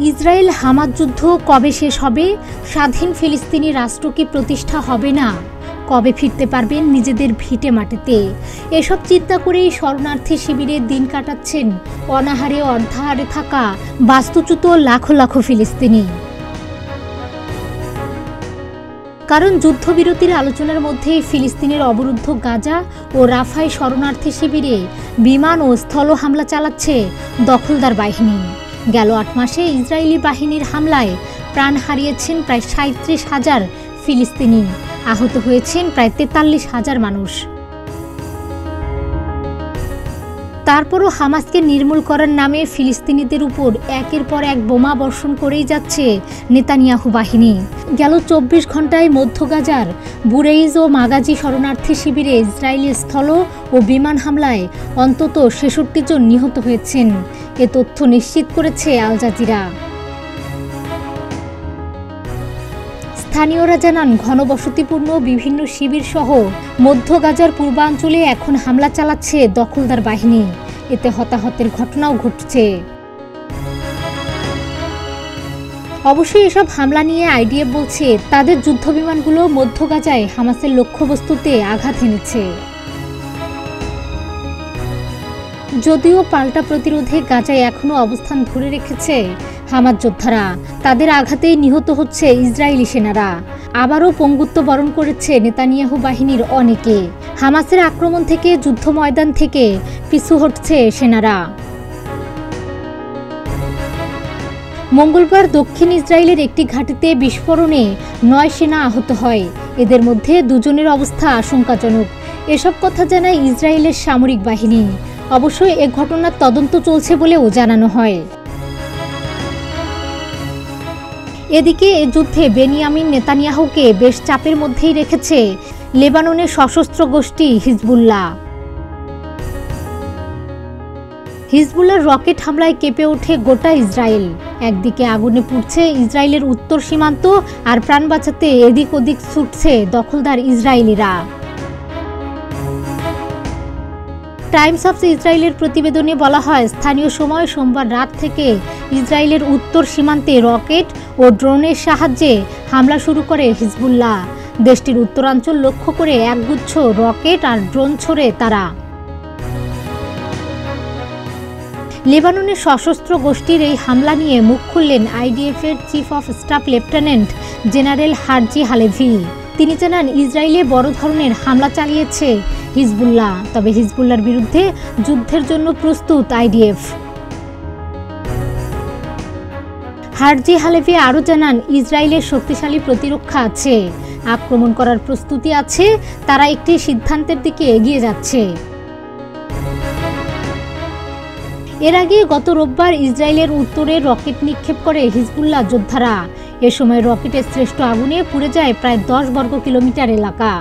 Israel Hamas যুদ্ধ কবে শেষ হবে? স্বাধীন ফিলিস্তিনি রাষ্ট্র কি প্রতিষ্ঠা হবে না? কবে ফিরতে পারবেন নিজেদের ভিটে মাটিতে? এসব চিন্তা করেই শরণার্থী শিবিরে দিন কাটাচ্ছেন অনাহারে অর্ধাহারে থাকা বাস্তুচ্যুত লাখো লাখো ফিলিস্তিনি। কারণ যুদ্ধবিরতির আলোচনার মধ্যে ফিলিস্তিনের অবরুদ্ধ গাজা ও রাফায় শরণার্থী শিবিরে বিমান ও স্থল হামলা চালাচ্ছে দখলদার বাহিনী। গেল ৮ মাসে ইসরায়েলি বাহিনীর হামলায় প্রাণ হারিয়েছেন প্রায় ৩৭,০০০ ফিলিস্তিনি, আহত হয়েছেন প্রায় ৪৩,০০০ মানুষ। তারপরও হামাসকে নির্মূল করার নামে ফিলিস্তিনিদের উপর একের পর এক বোমা বর্ষণ করেই যাচ্ছে নেতানিয়াহু বাহিনী। গেল ২৪ ঘন্টায় মধ্য গাজার বুরেইজ ও মাগাজি শরণার্থী শিবিরে ইসরায়েলি স্থল ও বিমান হামলায় অন্তত ৬৬ জন নিহত হয়েছেন। এ তথ্য নিশ্চিত করেছে আল জাজিরা। স্থানীয়রা জানান, ঘনবসতিপূর্ণ বিভিন্ন শিবির সহ মধ্য গাজার পূর্বাঞ্চলে এখন হামলা চালাচ্ছে দখলদার বাহিনী। এতে হতাহতের ঘটনাও ঘটছে। অবশ্যই এসব হামলা নিয়ে আইডিএফ বলছে তাদের যুদ্ধবিমানগুলো মধ্য গাজায় হামাসের লক্ষ্যবস্তুতে আঘাত এনেছে। যদিও পাল্টা প্রতিরোধে গাজায় এখনও অবস্থান ধরে রেখেছে হামাস যোদ্ধারা, তাদের আঘাতেই নিহত হচ্ছে ইসরায়েলি সেনারা। আবারও পঙ্গুত্ব বরণ করেছে নেতানিয়াহু বাহিনীর অনেকে। হামাসের আক্রমণ থেকে যুদ্ধ ময়দান থেকে পিছু হটছে সেনারা। মঙ্গলবার দক্ষিণ ইসরায়েলের একটি ঘাঁটিতে বিস্ফোরণে ৯ সেনা আহত হয়। এদের মধ্যে ২ জনের অবস্থা আশঙ্কাজনক। এসব কথা জানায় ইসরায়েলের সামরিক বাহিনী। অবশ্যই এ ঘটনার তদন্ত চলছে বলেও জানানো হয়। এদিকে এ যুদ্ধে বেনিয়ামিন নেতানিয়াহুকে বেশ চাপের মধ্যেই রেখেছে লেবাননের সশস্ত্র গোষ্ঠী হিজবুল্লাহ। হিজবুল্লাহর রকেট হামলায় কেঁপে ওঠে গোটা ইসরায়েল। একদিকে আগুনে পুড়ছে ইসরায়েলের উত্তর সীমান্ত, আর প্রাণ বাঁচাতে এদিক ওদিক ছুটছে দখলদার ইসরায়েলিরা। টাইমস অফ ইসরায়েলের প্রতিবেদনে বলা হয়, স্থানীয় সময় সোমবার রাত থেকে ইসরায়েলের উত্তর সীমান্তে রকেট ও ড্রোনের সাহায্যে হামলা শুরু করে হিজবুল্লাহ। দেশটির উত্তরাঞ্চল লক্ষ্য করে একগুচ্ছ রকেট আর ড্রোন ছোড়ে তারা। লেবাননের সশস্ত্র গোষ্ঠীর এই হামলা নিয়ে মুখ খুললেন আইডিএফের chief of staff lieutenant general Herzi Halevi. তিনি জানান, ইসরায়েলে বড় ধরনের হামলা চালিয়েছে হিজবুল্লাহ, তবে হিজবুল্লাহর বিরুদ্ধে যুদ্ধের জন্য প্রস্তুত আইডিএফ। হারজি হালেভি আরও জানান, ইসরায়েলের শক্তিশালী প্রতিরক্ষা আছে, আক্রমণ করার প্রস্তুতি আছে, তারা একটি সিদ্ধান্তের দিকে এগিয়ে যাচ্ছে। এর আগে গত রোববার ইসরায়েলের উত্তরে রকেট নিক্ষেপ করে হিজবুল্লাহ যোদ্ধারা। এ সময় রকেটের শ্রেষ্ঠ আগুনে পুড়ে যায় প্রায় ১০ বর্গ কিলোমিটার এলাকা।